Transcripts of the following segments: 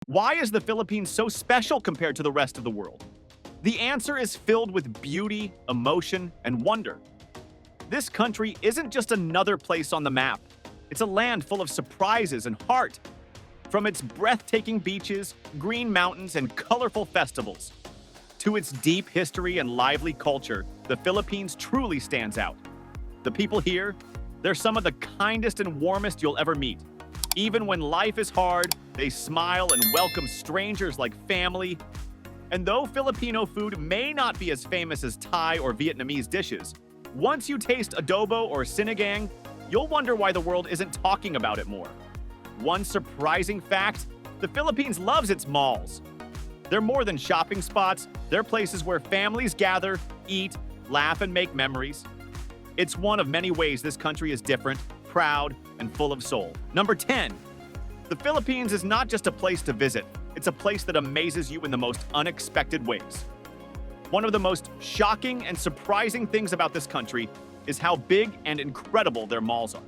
Why is the Philippines so special compared to the rest of the world? The answer is filled with beauty, emotion, and wonder. This country isn't just another place on the map. It's a land full of surprises and heart. From its breathtaking beaches, green mountains, and colorful festivals, to its deep history and lively culture, the Philippines truly stands out. The people here, they're some of the kindest and warmest you'll ever meet. Even when life is hard, they smile and welcome strangers like family. And though Filipino food may not be as famous as Thai or Vietnamese dishes, once you taste adobo or sinigang, you'll wonder why the world isn't talking about it more. One surprising fact, the Philippines loves its malls. They're more than shopping spots, they're places where families gather, eat, laugh, and make memories. It's one of many ways this country is different, proud, and full of soul. Number 10. The Philippines is not just a place to visit, it's a place that amazes you in the most unexpected ways. One of the most shocking and surprising things about this country is how big and incredible their malls are.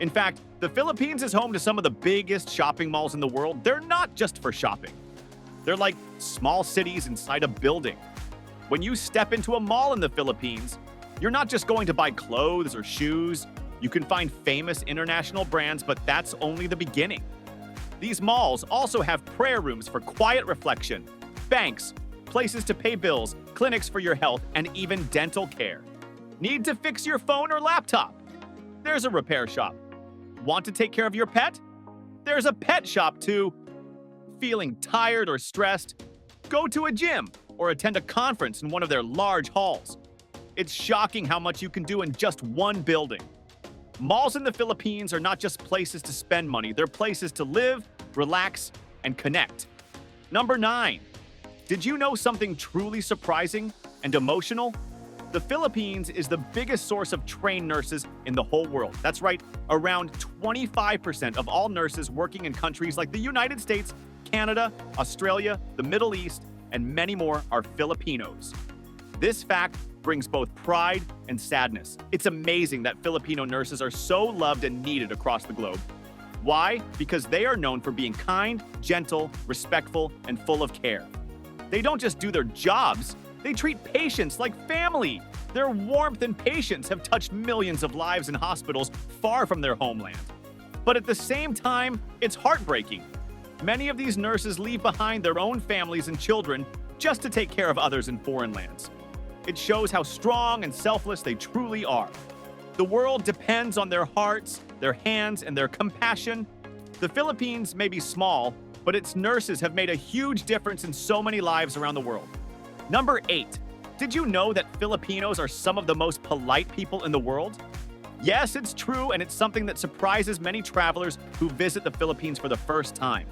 In fact, the Philippines is home to some of the biggest shopping malls in the world. They're not just for shopping. They're like small cities inside a building. When you step into a mall in the Philippines, you're not just going to buy clothes or shoes. You can find famous international brands, but that's only the beginning. These malls also have prayer rooms for quiet reflection, banks, places to pay bills, clinics for your health, and even dental care. Need to fix your phone or laptop? There's a repair shop. Want to take care of your pet? There's a pet shop too. Feeling tired or stressed? Go to a gym or attend a conference in one of their large halls. It's shocking how much you can do in just one building. Malls in the Philippines are not just places to spend money, they're places to live, relax, and connect. Number 9. Did you know something truly surprising and emotional? The Philippines is the biggest source of trained nurses in the whole world. That's right, around 25% of all nurses working in countries like the United States, Canada, Australia, the Middle East, and many more are Filipinos. This fact brings both pride and sadness. It's amazing that Filipino nurses are so loved and needed across the globe. Why? Because they are known for being kind, gentle, respectful, and full of care. They don't just do their jobs, they treat patients like family. Their warmth and patience have touched millions of lives in hospitals far from their homeland. But at the same time, it's heartbreaking. Many of these nurses leave behind their own families and children just to take care of others in foreign lands. It shows how strong and selfless they truly are. The world depends on their hearts, their hands, and their compassion. The Philippines may be small, but its nurses have made a huge difference in so many lives around the world. Number 8. Did you know that Filipinos are some of the most polite people in the world? Yes, it's true, and it's something that surprises many travelers who visit the Philippines for the first time.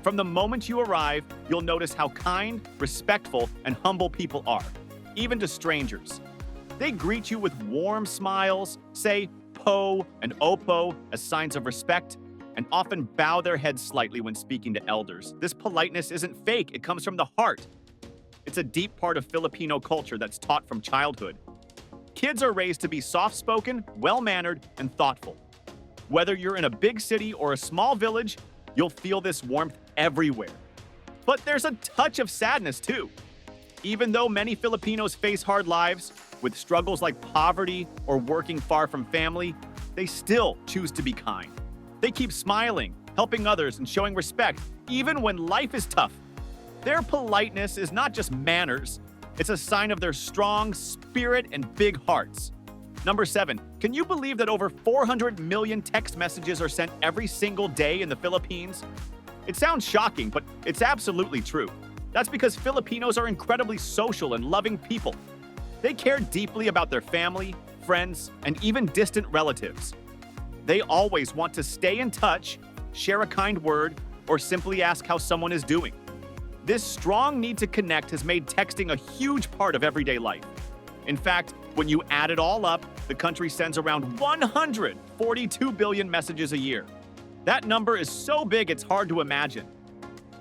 From the moment you arrive, you'll notice how kind, respectful, and humble people are, even to strangers. They greet you with warm smiles, say po and opo as signs of respect, and often bow their heads slightly when speaking to elders. This politeness isn't fake, it comes from the heart. It's a deep part of Filipino culture that's taught from childhood. Kids are raised to be soft-spoken, well-mannered, and thoughtful. Whether you're in a big city or a small village, you'll feel this warmth everywhere. But there's a touch of sadness too. Even though many Filipinos face hard lives, with struggles like poverty or working far from family, they still choose to be kind. They keep smiling, helping others, and showing respect, even when life is tough. Their politeness is not just manners, it's a sign of their strong spirit and big hearts. Number 7. Can you believe that over 400 million text messages are sent every single day in the Philippines? It sounds shocking, but it's absolutely true. That's because Filipinos are incredibly social and loving people. They care deeply about their family, friends, and even distant relatives. They always want to stay in touch, share a kind word, or simply ask how someone is doing. This strong need to connect has made texting a huge part of everyday life. In fact, when you add it all up, the country sends around 142 billion messages a year. That number is so big it's hard to imagine.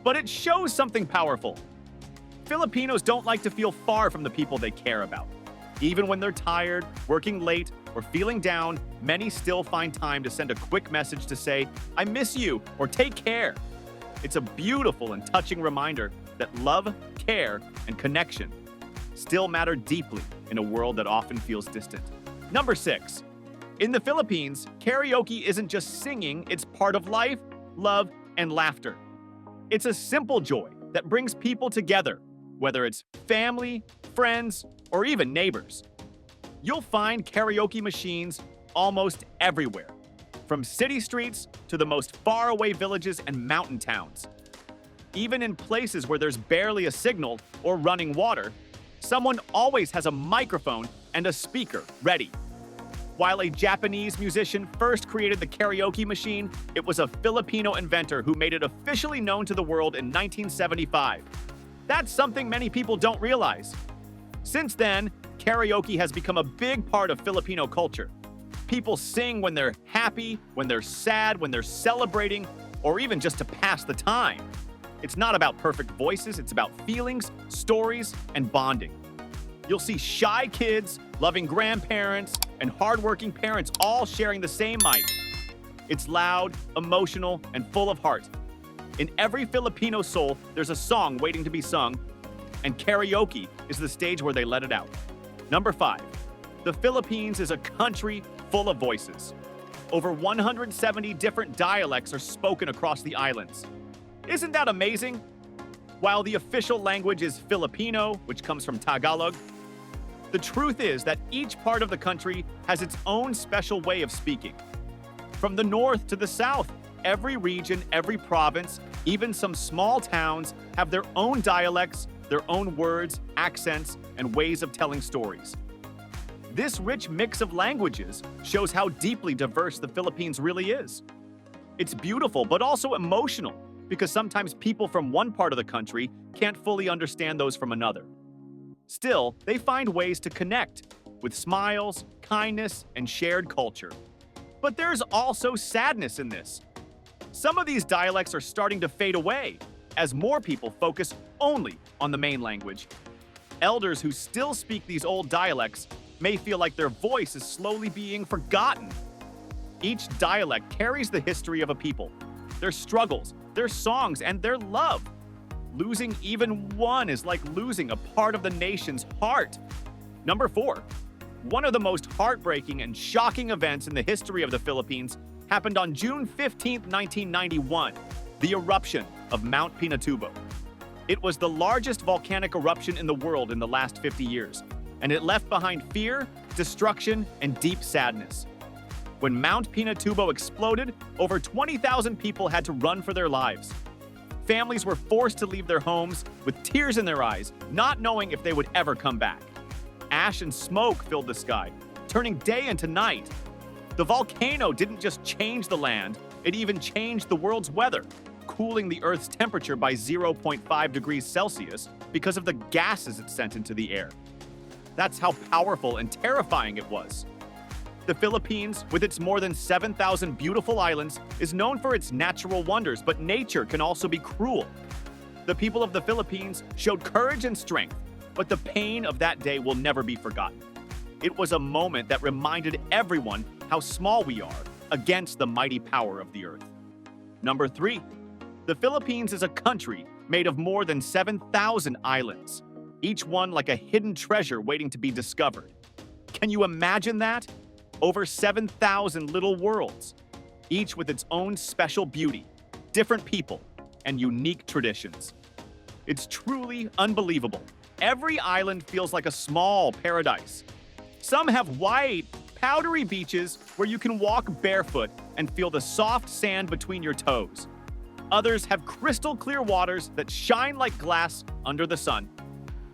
But it shows something powerful. Filipinos don't like to feel far from the people they care about. Even when they're tired, working late, or feeling down, many still find time to send a quick message to say, "I miss you," or "Take care." It's a beautiful and touching reminder that love, care, and connection still matter deeply in a world that often feels distant. Number 6. In the Philippines, karaoke isn't just singing, it's part of life, love, and laughter. It's a simple joy that brings people together, whether it's family, friends, or even neighbors. You'll find karaoke machines almost everywhere, from city streets to the most faraway villages and mountain towns. Even in places where there's barely a signal or running water, someone always has a microphone and a speaker ready. While a Japanese musician first created the karaoke machine, it was a Filipino inventor who made it officially known to the world in 1975. That's something many people don't realize. Since then, karaoke has become a big part of Filipino culture. People sing when they're happy, when they're sad, when they're celebrating, or even just to pass the time. It's not about perfect voices, it's about feelings, stories, and bonding. You'll see shy kids, loving grandparents, and hardworking parents all sharing the same mic. It's loud, emotional, and full of heart. In every Filipino soul, there's a song waiting to be sung, and karaoke is the stage where they let it out. Number 5. The Philippines is a country full of voices. Over 170 different dialects are spoken across the islands. Isn't that amazing? While the official language is Filipino, which comes from Tagalog, the truth is that each part of the country has its own special way of speaking. From the north to the south, every region, every province, even some small towns have their own dialects, their own words, accents, and ways of telling stories. This rich mix of languages shows how deeply diverse the Philippines really is. It's beautiful, but also emotional, because sometimes people from one part of the country can't fully understand those from another. Still, they find ways to connect with smiles, kindness, and shared culture. But there's also sadness in this. Some of these dialects are starting to fade away as more people focus only on the main language. Elders who still speak these old dialects may feel like their voice is slowly being forgotten. Each dialect carries the history of a people, their struggles, their songs, and their love. Losing even one is like losing a part of the nation's heart. Number 4. One of the most heartbreaking and shocking events in the history of the Philippines happened on June 15, 1991, the eruption of Mount Pinatubo. It was the largest volcanic eruption in the world in the last 50 years, and it left behind fear, destruction, and deep sadness. When Mount Pinatubo exploded, over 20,000 people had to run for their lives. Families were forced to leave their homes with tears in their eyes, not knowing if they would ever come back. Ash and smoke filled the sky, turning day into night. The volcano didn't just change the land, it even changed the world's weather, cooling the Earth's temperature by 0.5 degrees Celsius because of the gases it sent into the air. That's how powerful and terrifying it was. The Philippines, with its more than 7,000 beautiful islands, is known for its natural wonders, but nature can also be cruel. The people of the Philippines showed courage and strength, but the pain of that day will never be forgotten. It was a moment that reminded everyone how small we are against the mighty power of the earth. Number 3. The Philippines is a country made of more than 7,000 islands, each one like a hidden treasure waiting to be discovered. Can you imagine that? Over 7,000 little worlds, each with its own special beauty, different people, and unique traditions. It's truly unbelievable. Every island feels like a small paradise. Some have white, powdery beaches where you can walk barefoot and feel the soft sand between your toes. Others have crystal clear waters that shine like glass under the sun.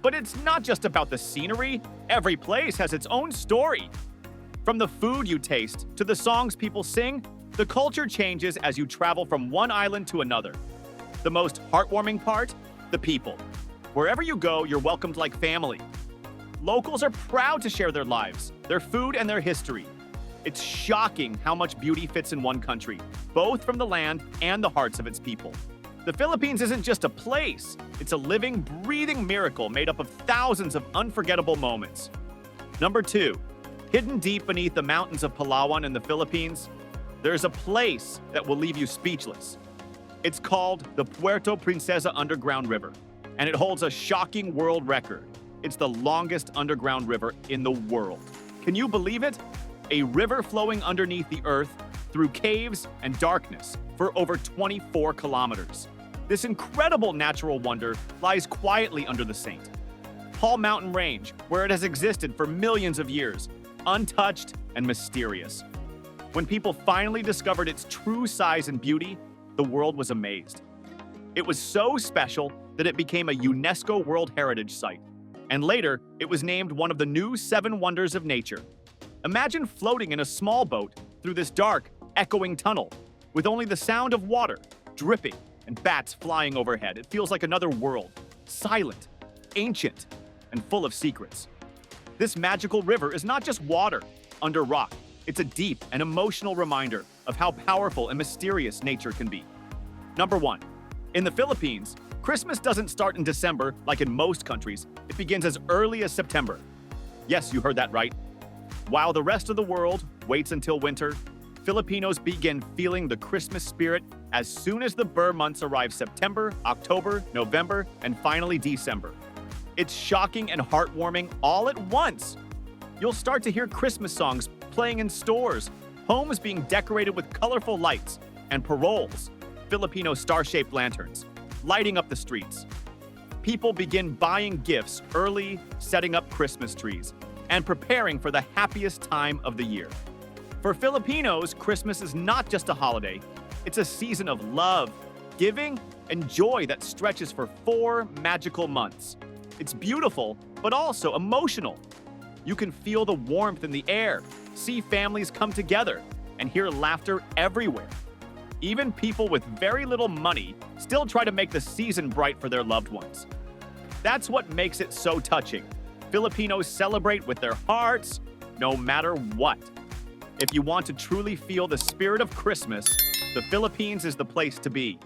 But it's not just about the scenery. Every place has its own story. From the food you taste to the songs people sing, the culture changes as you travel from one island to another. The most heartwarming part? The people. Wherever you go, you're welcomed like family. Locals are proud to share their lives, their food, and their history. It's shocking how much beauty fits in one country, both from the land and the hearts of its people. The Philippines isn't just a place, it's a living, breathing miracle made up of thousands of unforgettable moments. Number 2. Hidden deep beneath the mountains of Palawan in the Philippines, there's a place that will leave you speechless. It's called the Puerto Princesa Underground River, and it holds a shocking world record. It's the longest underground river in the world. Can you believe it? A river flowing underneath the earth through caves and darkness for over 24 kilometers. This incredible natural wonder lies quietly under the Saint Paul Mountain Range, where it has existed for millions of years, untouched and mysterious. When people finally discovered its true size and beauty, the world was amazed. It was so special that it became a UNESCO World Heritage Site, and later it was named one of the new 7 wonders of nature. Imagine floating in a small boat through this dark, echoing tunnel, with only the sound of water dripping and bats flying overhead. It feels like another world, silent, ancient, and full of secrets. This magical river is not just water under rock. It's a deep and emotional reminder of how powerful and mysterious nature can be. Number 1. In the Philippines, Christmas doesn't start in December like in most countries. It begins as early as September. Yes, you heard that right. While the rest of the world waits until winter, Filipinos begin feeling the Christmas spirit as soon as the Burr months arrive: September, October, November, and finally December. It's shocking and heartwarming all at once. You'll start to hear Christmas songs playing in stores, homes being decorated with colorful lights, and paroles, Filipino star-shaped lanterns, lighting up the streets. People begin buying gifts early, setting up Christmas trees, and preparing for the happiest time of the year. For Filipinos, Christmas is not just a holiday. It's a season of love, giving, and joy that stretches for 4 magical months. It's beautiful, but also emotional. You can feel the warmth in the air, see families come together, and hear laughter everywhere. Even people with very little money still try to make the season bright for their loved ones. That's what makes it so touching. Filipinos celebrate with their hearts, no matter what. If you want to truly feel the spirit of Christmas, the Philippines is the place to be.